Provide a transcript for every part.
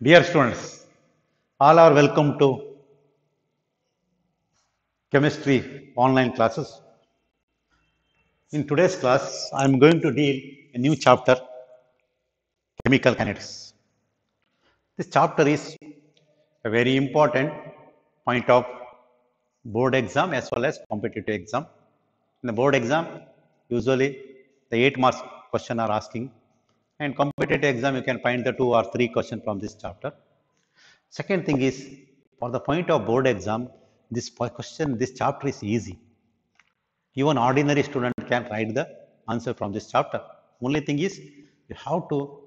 Dear students, all are welcome to chemistry online classes. In today's class, I am going to deal a new chapter, chemical kinetics. This chapter is a very important point of board exam as well as competitive exam. In the board exam, usually the 8 marks question are asking, and competitive exam you can find the 2 or 3 questions from this chapter. Second thing is, for the point of board exam, this chapter is easy. Even ordinary student can write the answer from this chapter. Only thing is, you have to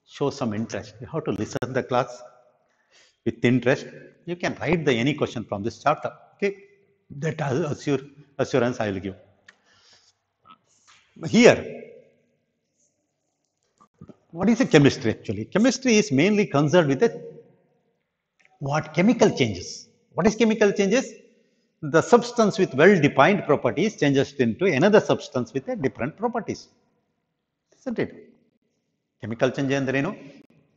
show some interest. You have to listen to the class with interest. You can write the any question from this chapter. Okay, that assurance I will give. Here, what is a chemistry actually? Chemistry is mainly concerned with the what chemical changes. What is chemical changes? The substance with well-defined properties changes into another substance with a different properties. Isn't it? Chemical change ಅಂದ್ರೇನು?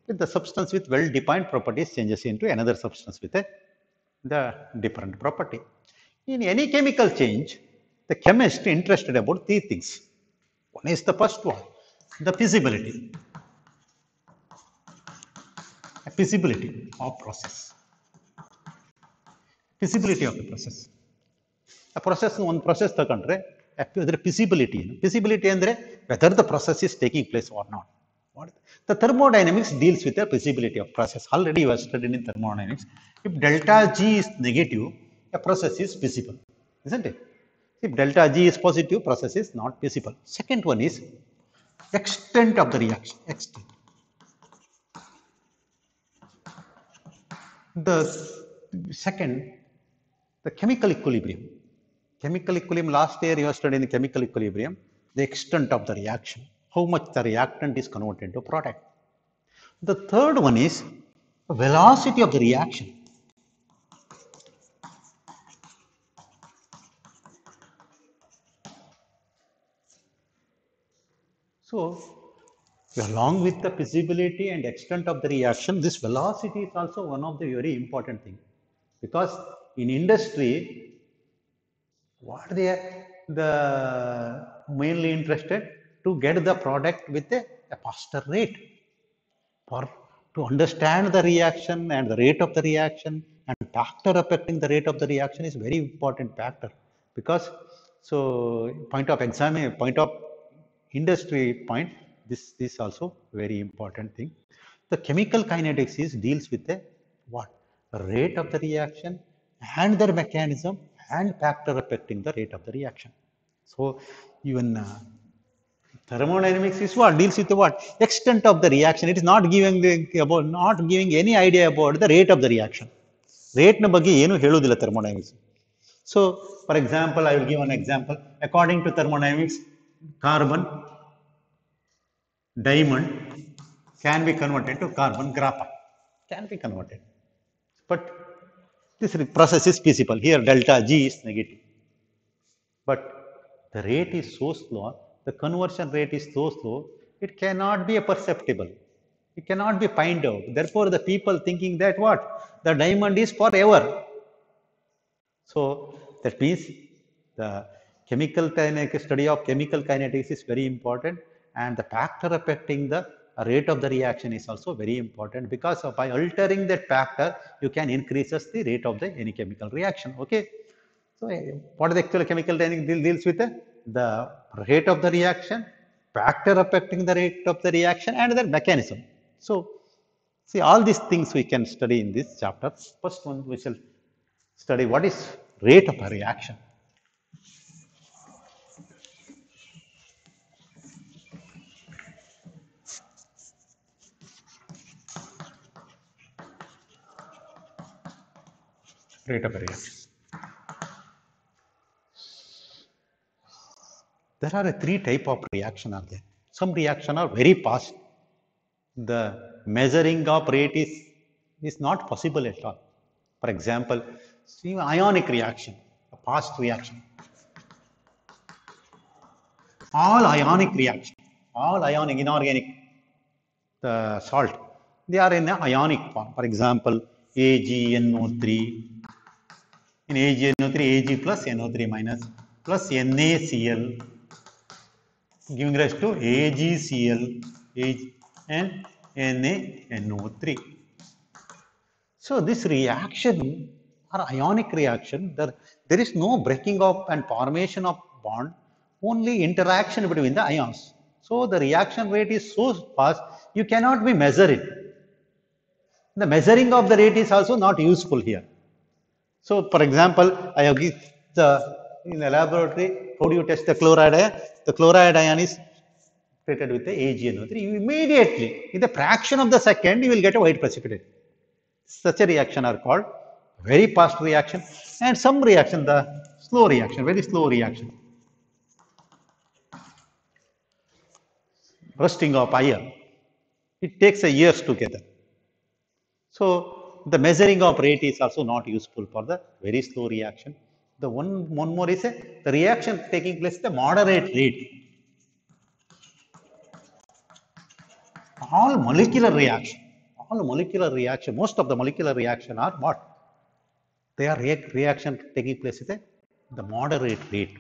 With the substance with well-defined properties changes into another substance with the different property. In any chemical change, the chemist interested about three things. One is the first one, the feasibility of process. Feasibility of the process. A process, one process ತಗೊಂಡ್ರೆ ಅದರ feasibility ಅಂದ್ರೆ whether the process is taking place or not. The thermodynamics deals with the feasibility of process. Already you have studied in thermodynamics. If delta G is negative, a process is feasible, isn't it? If delta G is positive, process is not feasible. Second one is extent of the reaction. Extent. The second, the chemical equilibrium. Chemical equilibrium, last year you have studied in chemical equilibrium, the extent of the reaction, how much the reactant is converted into product. The third one is velocity of the reaction. So, along with the feasibility and extent of the reaction, this velocity is also one of the very important things. Because in industry, what they are the mainly interested to get the product with a faster rate. For to understand the reaction and the rate of the reaction and factor affecting the rate of the reaction is very important factor, because so point of industry point, this also very important thing. The chemical kinetics is deals with the what rate of the reaction and their mechanism and factor affecting the rate of the reaction. So even thermodynamics is what deals with the what extent of the reaction. It is not giving any idea about the rate of the reaction. Rate na ಬಗ್ಗೆ ಏನು ಹೇಳುವುದಿಲ್ಲ thermodynamics. So, for example, I will give an example. According to thermodynamics, carbon, diamond can be converted to carbon graphite. Can be converted. But this process is feasible. Here delta G is negative. But the rate is so slow, the conversion rate is so slow, it cannot be perceptible. It cannot be find out. Therefore, the people thinking that what? The diamond is forever. So, that means the chemical kinetics, study of chemical kinetics is very important, and the factor affecting the rate of the reaction is also very important, because by altering that factor, you can increases the rate of the any chemical reaction. Okay. So, what is the actual chemical dynamics deals with the rate of the reaction, factor affecting the rate of the reaction, and the mechanism. So, see, all these things we can study in this chapter. First one, we shall study what is rate of a reaction. Rate of a reaction. There are three type of reaction are there. Some reaction are very fast. The measuring of rate is not possible at all. For example, see ionic reaction, a fast reaction. All ionic reaction, all ionic inorganic the salt, They are in an ionic form. For example, AgNO3. In AgNO3, Ag plus NO3 minus plus NaCl, giving rise to AgCl and NaNO3. So this reaction or ionic reaction, there is no breaking up and formation of bond, only interaction between the ions. So the reaction rate is so fast, you cannot be measure it. The measuring of the rate is also not useful here. So for example, I have given in the laboratory, how do you test the chloride ion? The chloride ion is treated with the AgNO3. You immediately, in the fraction of the second, you will get a white precipitate. Such a reaction are called very fast reaction, and some reaction, the slow reaction, very slow reaction. Rusting of iron, it takes a years together. So the measuring of rate is also not useful for the very slow reaction. The one more is the reaction taking place the moderate rate. All molecular reaction, most of the molecular reaction are what? They are reaction taking place at the moderate rate.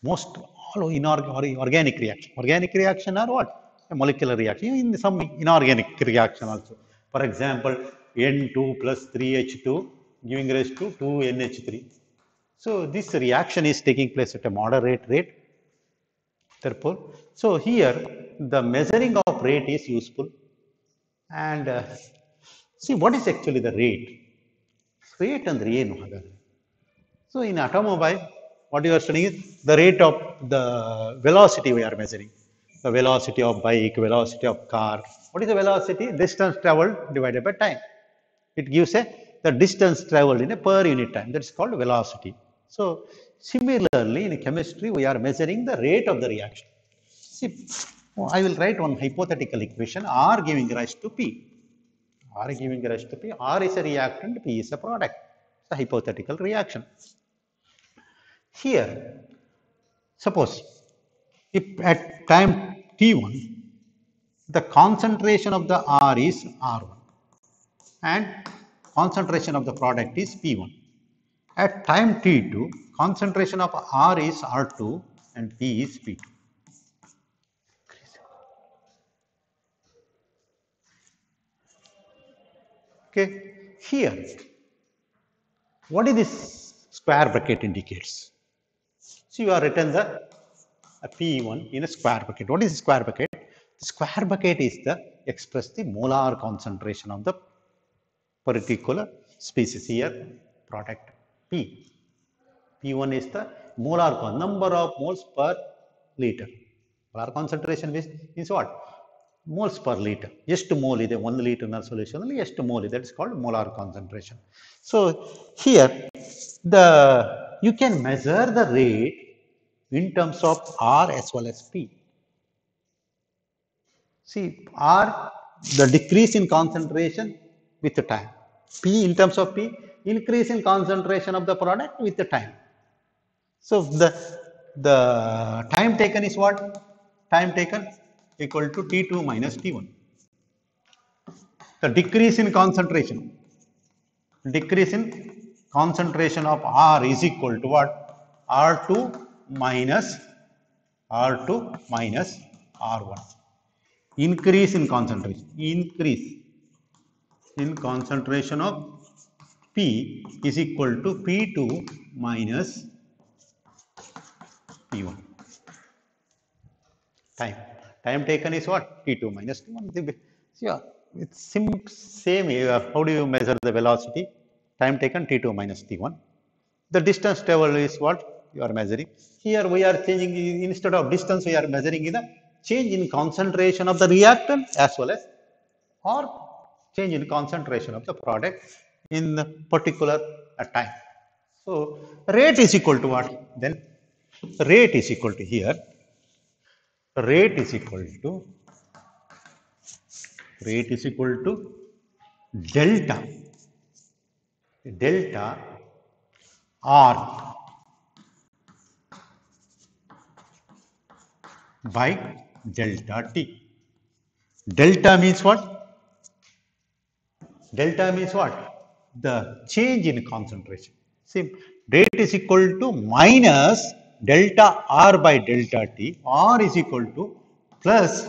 Most all organic reaction. Organic reaction are what? A molecular reaction. In some inorganic reaction also. For example, N2 plus 3H2 giving rise to 2NH3. So this reaction is taking place at a moderate rate. Therefore, so here the measuring of rate is useful. And see what is actually the rate? Rate and rate. So in automobile, what you are studying is the rate of the velocity we are measuring. The velocity of bike, velocity of car. What is the velocity? Distance traveled divided by time. It gives the distance traveled in a per unit time. That is called velocity. So similarly, in chemistry, we are measuring the rate of the reaction. See, I will write one hypothetical equation, R giving rise to P. R giving rise to P. R is a reactant, P is a product. It's a hypothetical reaction. Here, suppose if at time T1, the concentration of the R is R1 and concentration of the product is P1. At time T2, concentration of R is R2 and P is P2. Okay, here, what is this square bracket indicates? So you are written the P1 in a square bracket. What is square bracket? The square bracket is the express the molar concentration of the particular species here product P. P1 is the molar number of moles per liter. Molar concentration means what? Moles per liter. ಎಷ್ಟು mole ಇದೆ 1 liter solution ಅಲ್ಲಿ ಎಷ್ಟು mole ಇದೆ, that is called molar concentration. So here you can measure the rate in terms of R as well as P. See, R, the decrease in concentration with the time. P, in terms of P, increase in concentration of the product with the time. So the time taken is what? Time taken equal to T2 minus T1. The decrease in concentration of R is equal to what? R2 minus R1. Increase in concentration of P is equal to P2 minus P1. Time taken is what? T2 minus T1. Yeah, it's same. How do you measure the velocity? Time taken T2 minus T1. The distance traveled is what you are measuring. Here we are changing, instead of distance, we are measuring the change in concentration of the reactant as well as or change in concentration of the product in the particular time. So rate is equal to what? Then rate is equal to here. Rate is equal to delta R by delta T. Delta means what? Delta means what? The change in concentration. See, rate is equal to minus delta R by delta T. R is equal to plus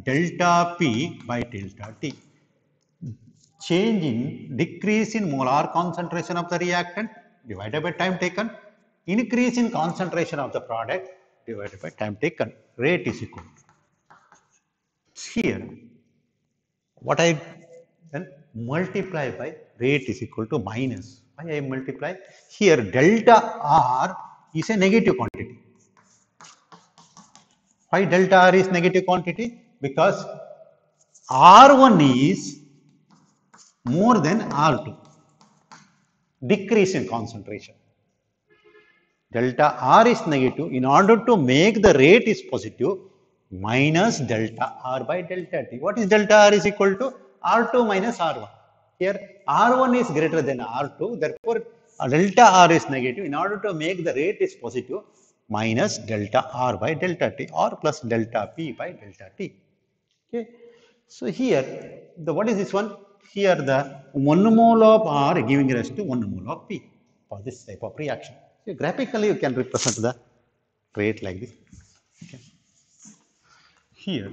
delta P by delta T. Change in decrease in molar concentration of the reactant divided by time taken, increase in concentration of the product divided by time taken. Rate is equal to here. What I then multiply by rate is equal to minus. Why I multiply? Here delta R is a negative quantity. Why delta R is negative quantity? Because R1 is more than R2. Decrease in concentration. Delta R is negative. In order to make the rate is positive, minus delta R by delta T. What is delta R is equal to? R2 minus R1. Here R1 is greater than R2. Therefore, delta R is negative. In order to make the rate is positive, minus delta R by delta T or plus delta P by delta T. Okay. So here, what is this one? Here the 1 mole of R giving rise to 1 mole of P for this type of reaction. So graphically you can represent the rate like this. Okay. Here,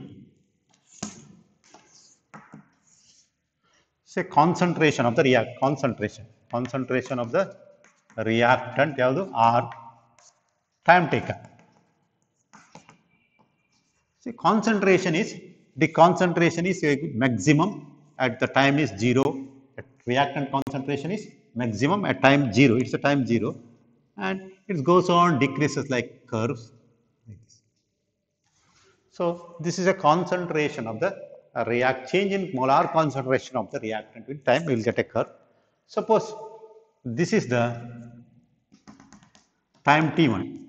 say concentration of the concentration of the reactant R time taken. See, concentration is maximum at the time is 0. Reactant concentration is maximum at time 0. It's a time 0, and it goes on decreases like curves. So this is a concentration of the change in molar concentration of the reactant with time. We will get a curve. Suppose this is the time t1.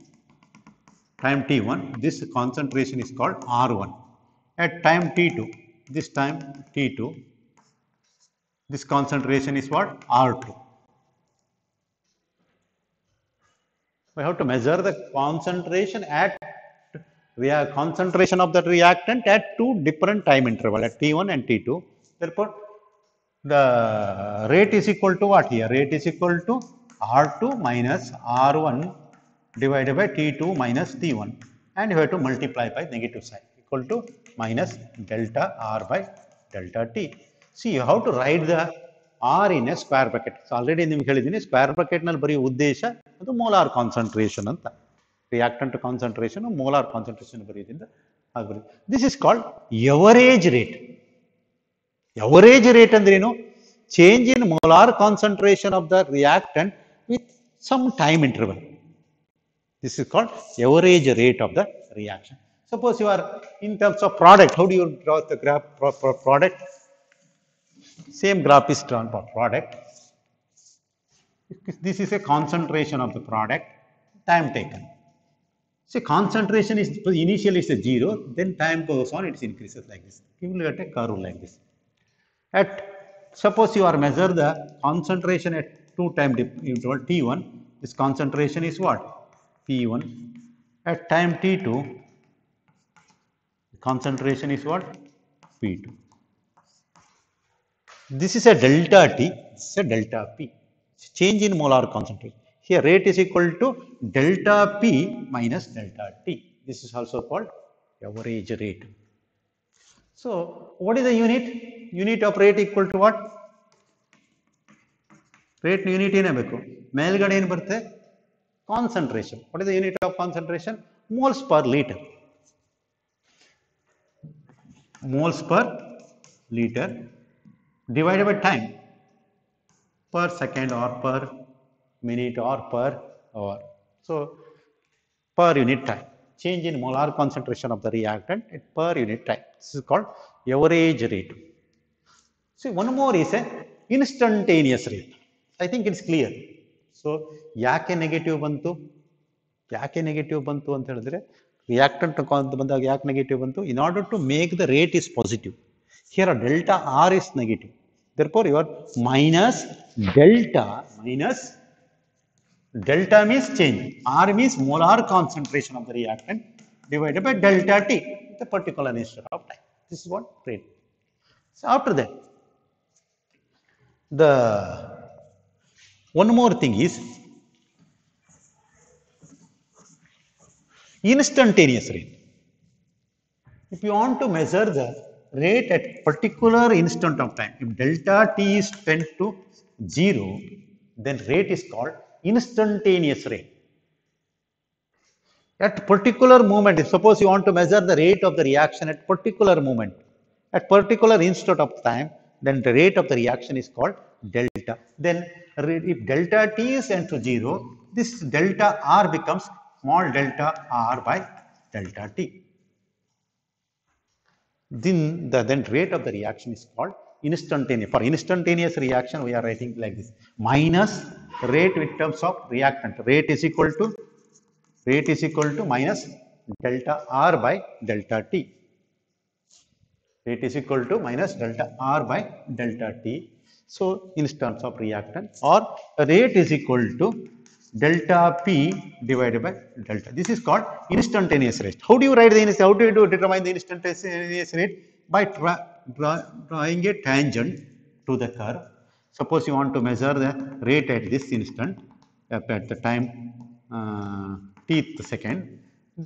Time t1, this concentration is called R1. At time t2, this time t2, this concentration is what? R2. We have to measure the concentration concentration of the reactant at two different time interval, at t1 and t2. Therefore, the rate is equal to what here? Rate is equal to R2 minus R1 divided by T2 minus T1, and you have to multiply by negative sign equal to minus delta R by delta T. See, you have to write the R in a square bracket. So already ನಿಮಗೆ ಹೇಳಿದ್ದೀನಿ square bracket ನಲ್ಲಿ ಬರೆಯುವ ಉದ್ದೇಶ ಅದು molar concentration ಅಂತ. Reactant concentration, molar concentration ಬರೆಯೋದ್ರಿಂದ ಅದು. This is called average rate. Average rate ಅಂದ್ರೇನು? Change in molar concentration of the reactant with some time interval. This is called average rate of the reaction. Suppose you are in terms of product, how do you draw the graph for product? Same graph is drawn for product. This is a concentration of the product, time taken. So concentration is initially is a 0, then time goes on, it increases like this. You will get a curve like this. Suppose you are measure the concentration at 2 time interval t1. This concentration is what? P1. At time t2, concentration is what? P2. This is a delta T, this is a delta P. Change in molar concentration. Here rate is equal to delta P minus delta T. This is also called average rate. So what is the unit? Unit of rate equal to what? Rate unit ಏನಾಗಬೇಕು? ಮೇಲ್ಗಡೆ ಏನು ಬರುತ್ತೆ? Concentration. What is the unit of concentration? Moles per liter. Moles per liter divided by time, per second or per minute or per hour. So per unit time, change in molar concentration of the reactant at per unit time. This is called average rate. See, one more is a instantaneous rate. I think it's clear. So ಯಾಕೆ negative ಬಂತು ಅಂತ ಹೇಳಿದ್ರೆ reactant ಬಂದಾಗ ಯಾಕೆ negative ಬಂತು? In order to make the rate is positive, here delta R is negative. Therefore your minus delta means change, R means molar concentration of the reactant divided by delta T, the particular instant of time. This is what rate. So after that, The one more thing is instantaneous rate. If you want to measure the rate at particular instant of time, if delta t is tend to 0, then rate is called instantaneous rate. At particular moment, if suppose you want to measure the rate of the reaction at particular moment, at particular instant of time, then the rate of the reaction is called delta. Then if delta t is tend to 0, this delta r becomes small delta r by delta t. Then the rate of the reaction is called instantaneous. For instantaneous reaction, we are writing like this: minus rate in terms of reactant. Rate is equal to minus delta r by delta t. Rate is equal to minus delta r by delta t. So in terms of reactant, or rate is equal to delta p divided by delta. This is called instantaneous rate. How do you write the how do you determine the instantaneous rate? By drawing a tangent to the curve. Suppose you want to measure the rate at this instant, at the time tth second,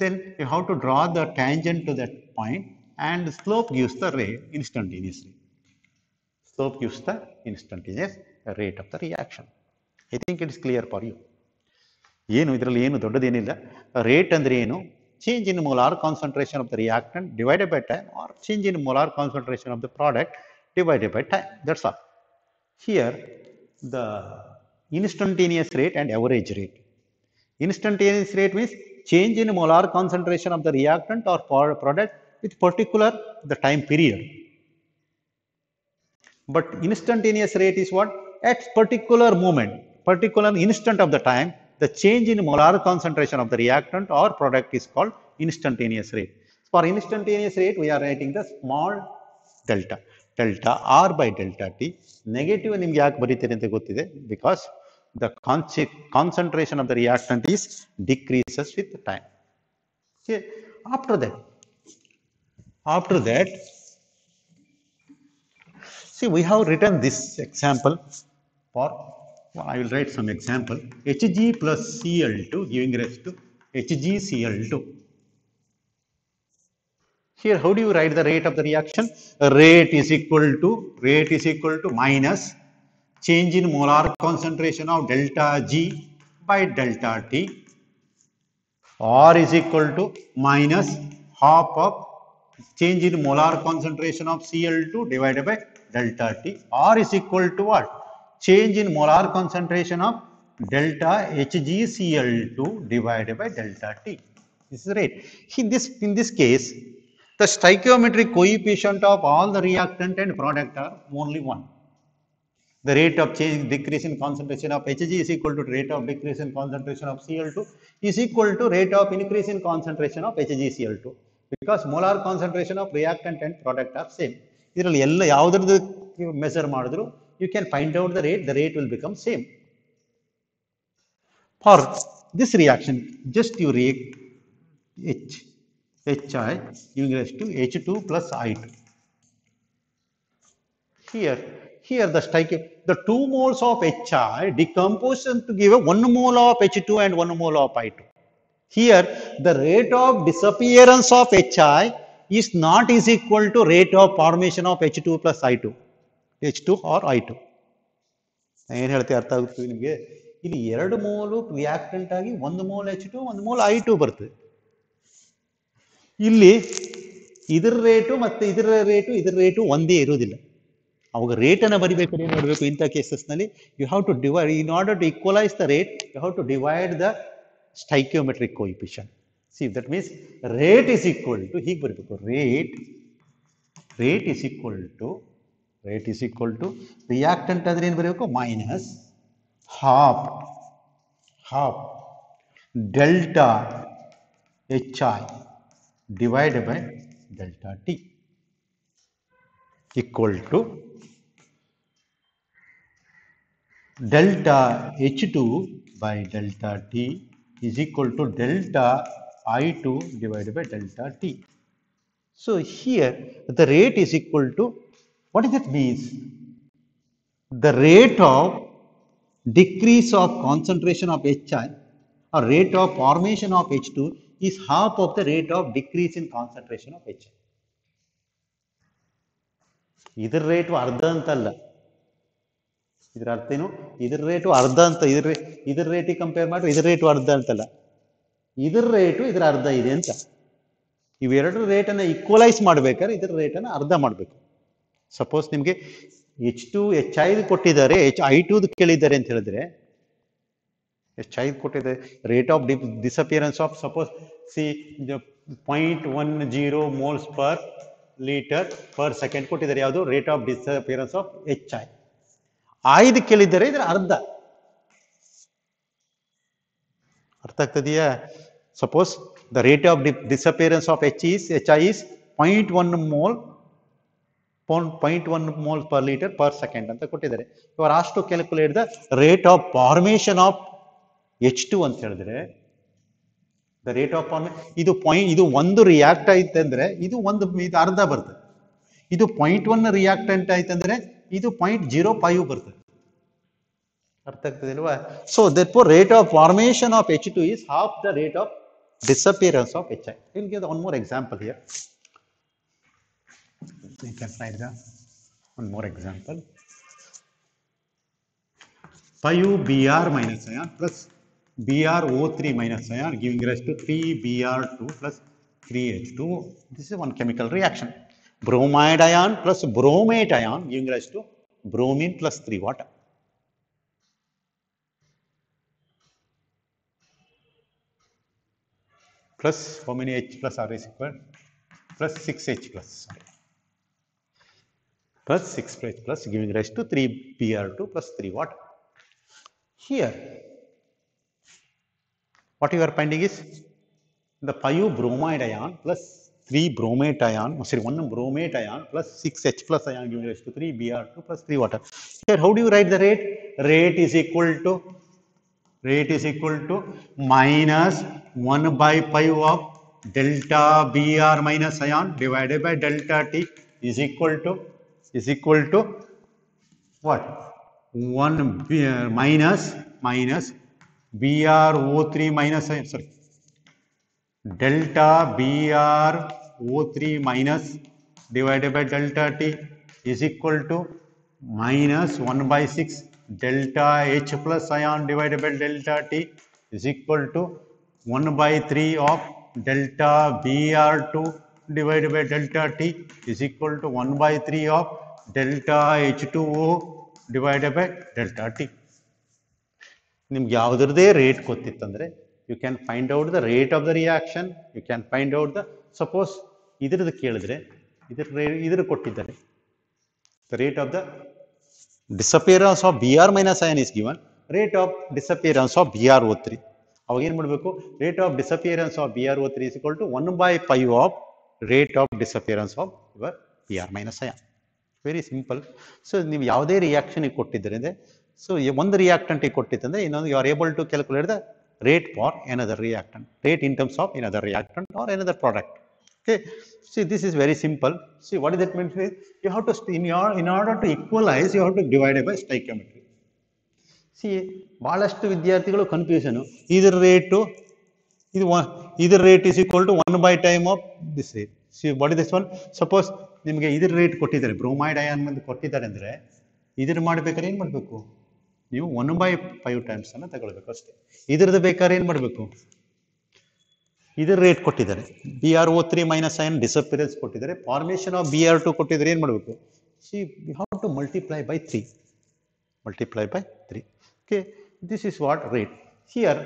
then you have to draw the tangent to that point, and slope gives the rate instantaneously. Slope gives the instantaneous rate of the reaction. I think it is clear for you. ಏನು ಇದರಲ್ಲಿ ಏನು ದೊಡ್ಡದೇನಿಲ್ಲ. Rate ಅಂದ್ರೆ ಏನು? Change in molar concentration of the reactant divided by time, or change in molar concentration of the product divided by time. That's all. Here the instantaneous rate and average rate. Instantaneous rate means change in molar concentration of the reactant or product with particular the time period. But instantaneous rate is what? At particular moment, particular instant of the time, the change in molar concentration of the reactant or product is called instantaneous rate. For instantaneous rate, we are writing the small delta, delta r by delta t. Negative nimge yaake baritire anta gottide, because the concentration of the reactant is decreases with time. Okay. After that, see, we have written this example for, well, I will write some example. Hg plus Cl2 giving rise to HgCl2. Here, how do you write the rate of the reaction? Rate is equal to minus change in molar concentration of delta G by delta T. R is equal to minus half of change in molar concentration of Cl2 divided by delta T. R is equal to what? Change in molar concentration of delta HgCl2 divided by delta T. This is rate. In this case, the stoichiometric coefficient of all the reactant and product are only one. The rate of change, decrease in concentration of Hg is equal to rate of decrease in concentration of Cl2 is equal to rate of increase in concentration of HgCl2, because molar concentration of reactant and product are same. ಇದರಲ್ಲಿ ಎಲ್ಲ ಯಾವುದರದ್ದು measure ಮಾಡಿದ್ರು, you can find out the rate will become same. For this reaction, just you rate Hi giving rise to H2 plus I2. Here the 2 moles of Hi decomposes to give a 1 mole of H2 and 1 mole of I2. Here the rate of disappearance of Hi is not is equal to rate of formation of H2 plus I2, H2 or I2. ಏನು ಹೇಳ್ತೀವಿ ಅರ್ಥ ಆಗುತ್ತೆ ನಿಮಗೆ? ಇಲ್ಲಿ 2 Molu reactant ಆಗಿ 1 mole H2 1 mole I2 ಬರ್ತದೆ. ಇಲ್ಲಿ ಇದರ ರೇಟು ಮತ್ತು ಇದರ ರೇಟು ಒಂದೇ ಇರೋದಿಲ್ಲ. ಅವಾಗ ರೇಟನ್ನು ಬರಿಬೇಕಾದ್ರೆ ಏನು ಮಾಡಬೇಕು? ಇಂಥ ಕೇಸಸ್ನಲ್ಲಿ you have to divide, in order to equalize the rate you have to divide the stoichiometric coefficient. See that means rate is equal to, ಹೀಗೆ ಬರಬೇಕು, rate is equal to reactant ಆದರೆ ಏನು ಬರಬೇಕು? Minus half delta Hi divided by delta T equal to delta H2 by delta T is equal to delta I2 divided by delta T. So here the rate is equal to, what does it mean? the rate of decrease of concentration of HI or rate of formation of H2 is half of the rate of decrease in concentration of HI. ಇದರ rate ಅರ್ಧ ಅಂತಲ್ಲ, ಇದರ ಅರ್ಥ ಏನು, ಇದರ rate ಅರ್ಧ ಅಂತ, ಇದರ ರೇಟಿಗೆ ಕಂಪೇರ್ ಮಾಡಿ ಇದರ ರೇಟು ಅರ್ಧ ಅಂತಲ್ಲ, ಇದರ ರೇಟು ಇದರ ಅರ್ಧ ಇದೆ ಅಂತ. ಇವೆರಡರ ರೇಟನ್ನು ಈಕ್ವಲೈಸ್ ಮಾಡ್ಬೇಕಾದ್ರೆ ಇದರ ರೇಟನ್ನು ಅರ್ಧ ಮಾಡಬೇಕು. ಸಪೋಸ್ ನಿಮಗೆ H2 H5 ಕೊಟ್ಟಿದ್ದಾರೆ, Hi2 ಕೇಳಿದ್ದಾರೆ ಅಂತ ಹೇಳಿದ್ರೆ, H5 ಕೊಟ್ಟಿದ್ದಾರೆ, rate of disappearance of suppose C 0.10 moles per litre per second ಕೊಟ್ಟಿದ್ದಾರೆ. ಯಾವುದು? Rate of disappearance of HI. 5 ಕೇಳಿದ್ದಾರೆ, ಇದರ ಅರ್ಧ. ಅರ್ಥ ಆಗ್ತದೆಯಾ? Suppose the rate of disappearance of HI is 0.1 mole per liter per second ಅಂತ ಕೊಟ್ಟಿದ್ದಾರೆ. ಇವರು ಅಷ್ಟು calculate the rate of formation of H2 ಅಂತ ಹೇಳಿದ್ರೆ, ದ ರೇಟ್ ಆಫ್ ಇದು ಒಂದು ರಿಯಾಕ್ಟ್ ಆಯ್ತಂದ್ರೆ ಇದು ಅರ್ಧ ಬರ್ತದೆ. ಇದು 0.1 ರಿಯಾಕ್ಟೆಂಟ್ ಆಯ್ತಂದ್ರೆ ಇದು 0.05 ಬರ್ತದೆ. ಅರ್ಥ ಆಗ್ತದೆ ಅಲ್ವಾ? So therefore rate of formation of H2 is half the rate of disappearance of HI. I will give one more example here. You can write down one more example. 5Br minus ion plus BrO3 minus ion giving rise to 3Br2 plus 3H2. This is one chemical reaction. Bromide ion plus bromate ion giving rise to bromine plus 3 water. Plus how many H plus R is equal? Plus 6H plus. Sorry. Plus 6H plus giving rise to 3Br2 plus 3 water. Here, what you are finding is the 5 bromide ion plus 3 bromate ion, sorry, 1 bromate ion plus 6H plus ion giving rise to 3Br2 plus 3 water. Here, how do you write the rate? Rate is equal to minus 1 by 5 of delta Br minus ion divided by delta T is equal to what? 1 minus BrO3 minus ion, sorry, delta BrO3 minus divided by delta T is equal to minus 1 by 6 delta H plus ion divided by delta T is equal to 1 by 3 of delta Br2 divided by delta T is equal to 1 by 3 of delta H2O divided by delta T. ನಿಮ್ಗೆ ಯಾವುದರದೇ rate ಗೊತ್ತಿತ್ತಂದ್ರೆ you can find out the rate of the reaction, you can find out the, suppose ಇದ್ರದ್ದು ಕೇಳಿದ್ರೆ ಇದ್ರ ಕೊಟ್ಟಿದ್ದಾರೆ, the rate of the disappearance of Br minus ion is given, rate of disappearance of BrO3. ಅವಾಗ ಏನು ಮಾಡಬೇಕು? Rate of disappearance of BrO3 is equal to 1 by 5 of rate of disappearance of your Br minus ion. Very simple. So ನೀವು ಯಾವುದೇ reaction ಕೊಟ್ಟಿದ್ದರಿಂದ, so ಒಂದು reactant ಕೊಟ್ಟಿತ್ತಂದ್ರೆ ಇನ್ನೊಂದು you are able to calculate the rate for another reactant, rate in terms of another reactant or another product. Okay, see this is very simple. See what is that means? You have to in order to equalize you have to divide by stoichiometry. See ಬಹಳಷ್ಟು ವಿದ್ಯಾರ್ಥಿಗಳು confusion, ಇದರ rate is equal to 1 by time of this rate. See what is this one? Suppose ನಿಮಗೆ ಇದರ rate ಕೊಟ್ಟಿದ್ದಾರೆ, bromide ion ಬಂದು ಕೊಟ್ಟಿದ್ದಾರೆ ಅಂದ್ರೆ ಇದ್ರ ಮಾಡ್ಬೇಕಾದ್ರೆ ಏನು ಮಾಡಬೇಕು? ನೀವು 1 by 5 ಟೈಮ್ಸ್ ಅನ್ನು ತಗೊಳ್ಬೇಕು ಅಷ್ಟೇ. ಇದ್ರದ್ದು ಬೇಕಾದ್ರೆ ಏನು ಮಾಡಬೇಕು? ಇದರ ರೇಟ್ ಕೊಟ್ಟಿದ್ದಾರೆ, BrO3 minus ion ಡಿಸಪಿಯರೆನ್ಸ್ ಕೊಟ್ಟಿದ್ದಾರೆ, ಫಾರ್ಮೇಶನ್ ಆಫ್ Br2 ಕೊಟ್ಟಿದ್ದಾರೆ, ಏನು ಮಾಡಬೇಕು? See you have to multiply by 3. Okay, this is what rate. Here,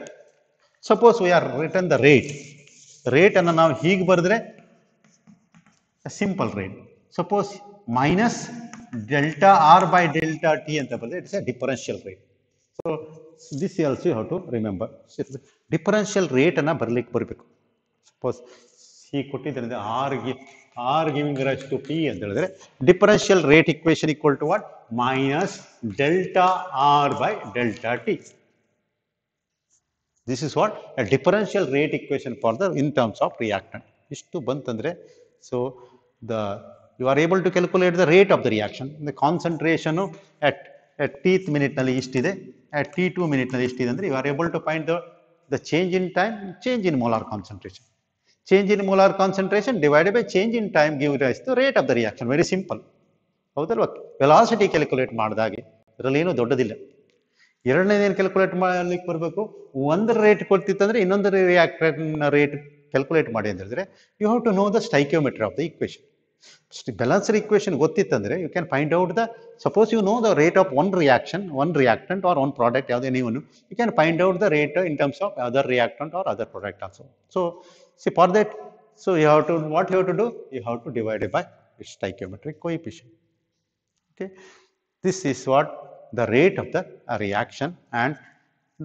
suppose we are written the rate ಅನ್ನು ನಾವು ಹೀಗೆ ಬರೆದ್ರೆ simple rate. Suppose minus delta R by delta T ಅಂತ ಬರೆದ್ರೆ it's a differential rate. So this also you have to remember. Differential rate ಅನ್ನ ಬರಬೇಕು. Suppose ಹೀಗೆ ಕೊಟ್ಟಿದ್ದರಿಂದ R giving rise to T ಅಂತ ಹೇಳಿದ್ರೆ differential rate equation equal to what? Minus delta R by delta T. This is what? A differential rate equation for the in terms of reactant. ಇಷ್ಟು ಬಂತಂದ್ರೆ, so you are able to calculate the rate of the reaction, the concentration at at tth minute ನಲ್ಲಿ ಇಷ್ಟಿದೆ, at t2 minute ನಲ್ಲಿ ಇಷ್ಟಿದೆ ಅಂದರೆ you are able to find the change in time, change in molar concentration. Change in molar concentration divided by change in time give rise to rate of the reaction. Very simple. ಹೌದಲ್ವಾ? Velocity calculate ಮಾಡಿದಾಗೆ ಇದರಲ್ಲಿ ಏನು ದೊಡ್ಡದಿಲ್ಲ. ಎರಡನೇದೇನು calculate ಮಾಡಲಿಕ್ಕೆ ಬರಬೇಕು, ಒಂದು rate ಕೊಡ್ತಿತ್ತಂದ್ರೆ ಇನ್ನೊಂದು ರಿಯಾಕ್ಟರ್ನ rate calculate ಮಾಡಿ ಅಂತ ಹೇಳಿದ್ರೆ you have to know the stoichiometry of the equation. Balanced equation ಗೊತ್ತಿತ್ತಂದ್ರೆ you can find out the, suppose you know the rate of one reaction, one reactant or one product ಯಾವುದೇ ನೀವು, you can find out the rate in terms of other reactant or other product also. So see for that, so you have to, what you have to do, you have to divide it by its stoichiometric coefficient. Okay, this is what the rate of the reaction, and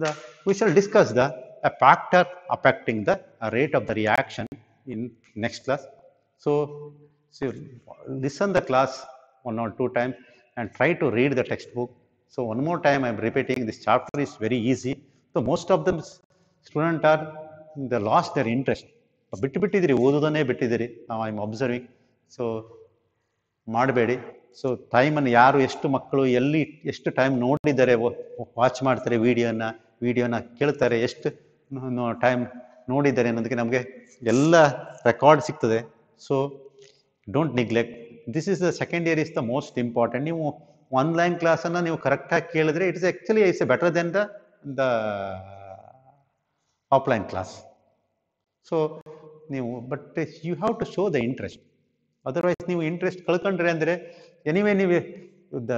the we shall discuss the a factor affecting the rate of the reaction in next class. So listen the class one or two times and try to read the textbook. So one more time I am repeating, this chapter is very easy. So most of them students are, they lost their interest. ಬಿಟ್ಟಿದ್ದೀರಿ, ಓದೋದನ್ನೇ ಬಿಟ್ಟಿದ್ದೀರಿ. ನಾವು I am observing. So ಮಾಡಬೇಡಿ. So ಟೈಮನ್ನು ಯಾರು, ಎಷ್ಟು ಮಕ್ಕಳು ಎಲ್ಲಿ ಎಷ್ಟು time ನೋಡಿದ್ದಾರೆ, watch ಮಾಡ್ತಾರೆ ವಿಡಿಯೋನ ಕೇಳ್ತಾರೆ, ಎಷ್ಟು ಟೈಮ್ ನೋಡಿದ್ದಾರೆ ಅನ್ನೋದಕ್ಕೆ ನಮಗೆ ಎಲ್ಲ ರೆಕಾರ್ಡ್ ಸಿಗ್ತದೆ. So don't neglect. This is the second year is the most important. ನೀವು ಆನ್ಲೈನ್ ಕ್ಲಾಸನ್ನು ನೀವು ಕರೆಕ್ಟಾಗಿ ಕೇಳಿದ್ರೆ it's actually it's better then the offline class. So ನೀವು, but you have to show the interest. Otherwise ನೀವು interest ಕಳ್ಕೊಂಡ್ರೆ ಅಂದರೆ anyway ನೀವು ದ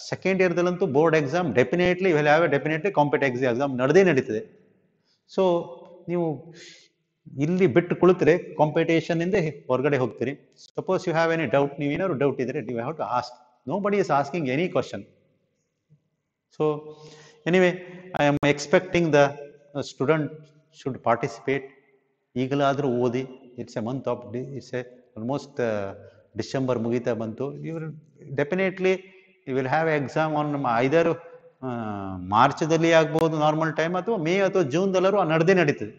ಸೆಕೆಂಡ್ ಇಯರ್ದಲ್ಲಂತೂ board exam definitely will have a definitely competitive exam ನಡೀತದೆ. ಸೊ ನೀವು ಇಲ್ಲಿ ಬಿಟ್ಟು ಕುಳಿತರೆ ಕಾಂಪಿಟೇಷನಿಂದ ಹೊರಗಡೆ ಹೋಗ್ತೀರಿ. Suppose you have any doubt, ನೀವು ಏನಾದ್ರು ಡೌಟ್ ಇದ್ದರೆ you have to ask. Nobody is asking any question. So anyway I am expecting the student should participate. ಈಗಲಾದರೂ ಓದಿ. It's a month of it's a almost December ಮುಗಿತಾ ಬಂತು. You will definitely you will have exam on either ಮಾರ್ಚ್ದಲ್ಲಿ ಆಗ್ಬೋದು normal time, ಅಥವಾ ಮೇ ಅಥವಾ ಜೂನ್ದಲ್ಲರೂ ನಡೀತದೆ.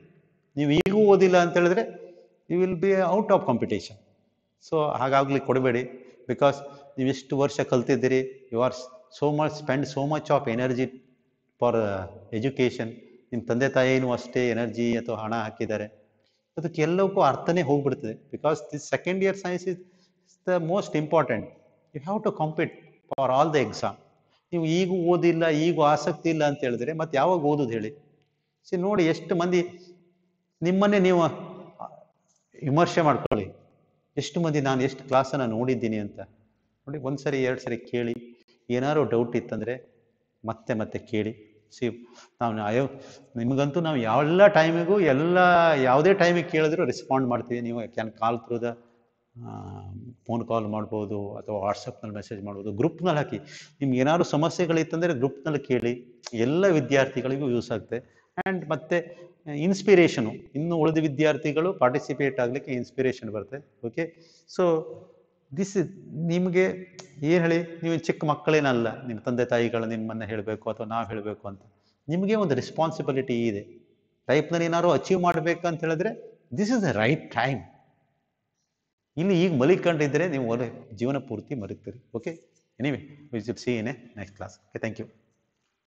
ನೀವು ಈಗೂ ಓದಿಲ್ಲ ಅಂತ ಹೇಳಿದ್ರೆ you will be out of competition. So ಹಾಗಾಗ್ಲಿಕ್ಕೆ ಕೊಡಬೇಡಿ. ಬಿಕಾಸ್ ನೀವು ಇಷ್ಟು ವರ್ಷ ಕಲ್ತಿದ್ದೀರಿ, you are so much of energy for education. ನಿಮ್ಮ ತಂದೆ ತಾಯಿನೂ ಅಷ್ಟೇ ಎನರ್ಜಿ ಅಥವಾ ಹಣ ಹಾಕಿದ್ದಾರೆ. ಅದಕ್ಕೆ ಎಲ್ಲಕ್ಕೂ ಅರ್ಥನೇ ಹೋಗ್ಬಿಡ್ತದೆ. Because this second year science is the most important. You have to compete for all the exam. ನೀವು ಈಗೂ ಓದಿಲ್ಲ, ಈಗೂ ಆಸಕ್ತಿ ಇಲ್ಲ ಅಂತ ಹೇಳಿದ್ರೆ ಮತ್ತೆ ಯಾವಾಗ ಓದೋದು ಹೇಳಿ? ನೋಡಿ, ಎಷ್ಟು ಮಂದಿ ನಿಮ್ಮನ್ನೇ ನೀವು ವಿಮರ್ಶೆ ಮಾಡ್ಕೊಳ್ಳಿ. ಎಷ್ಟು ಮಂದಿ ನಾನು ಎಷ್ಟು ಕ್ಲಾಸನ್ನು ನೋಡಿದ್ದೀನಿ ಅಂತ ನೋಡಿ. ಒಂದ್ಸರಿ ಎರಡು ಸರಿ ಕೇಳಿ. ಏನಾದ್ರು ಡೌಟ್ ಇತ್ತಂದರೆ ಮತ್ತೆ ಕೇಳಿ. ನಿಮಗಂತೂ ನಾವು ಎಲ್ಲ ಟೈಮಿಗೂ ಯಾವುದೇ ಟೈಮಿಗೆ ಕೇಳಿದ್ರು ರೆಸ್ಪಾಂಡ್ ಮಾಡ್ತೀವಿ. ನೀವು can call through the phone call ಮಾಡ್ಬೋದು, ಅಥವಾ ವಾಟ್ಸಪ್ನಲ್ಲಿ ಮೆಸೇಜ್ ಮಾಡ್ಬೋದು, ಗ್ರೂಪ್ನಲ್ಲಿ ಹಾಕಿ. ನಿಮ್ಗೆ ಏನಾದ್ರು ಸಮಸ್ಯೆಗಳಿತ್ತಂದರೆ ಗ್ರೂಪ್ನಲ್ಲಿ ಕೇಳಿ. ಎಲ್ಲ ವಿದ್ಯಾರ್ಥಿಗಳಿಗೂ ಯೂಸ್ ಆಗುತ್ತೆ. ಆ್ಯಂಡ್ ಮತ್ತೆ ಇನ್ಸ್ಪಿರೇಷನು, ಇನ್ನು ಉಳಿದ ವಿದ್ಯಾರ್ಥಿಗಳು ಪಾರ್ಟಿಸಿಪೇಟ್ ಆಗಲಿಕ್ಕೆ ಇನ್ಸ್ಪಿರೇಷನ್ ಬರುತ್ತೆ. ಓಕೆ, ಸೊ ದಿಸ್ ನಿಮಗೆ ಏನು ಹೇಳಿ, ನೀವು ಚಿಕ್ಕ ಮಕ್ಕಳೇನಲ್ಲ. ನಿಮ್ಮ ತಂದೆ ತಾಯಿಗಳು ನಿಮ್ಮನ್ನು ಹೇಳಬೇಕು ಅಥವಾ ನಾವು ಹೇಳಬೇಕು ಅಂತ ನಿಮಗೆ ಒಂದು ರೆಸ್ಪಾನ್ಸಿಬಿಲಿಟಿ ಇದೆ. ಲೈಫ್ನಲ್ಲಿ ಏನಾದ್ರು ಅಚೀವ್ ಮಾಡಬೇಕು ಅಂತ ಹೇಳಿದ್ರೆ this is the right time. ಇಲ್ಲಿ ಈಗ ಮಲಿಕೊಂಡಿದ್ದರೆ ನೀವು ಜೀವನ ಪೂರ್ತಿ ಮರಿತೀರಿ. Okay, anyway we will see in a next class. Okay, thank you.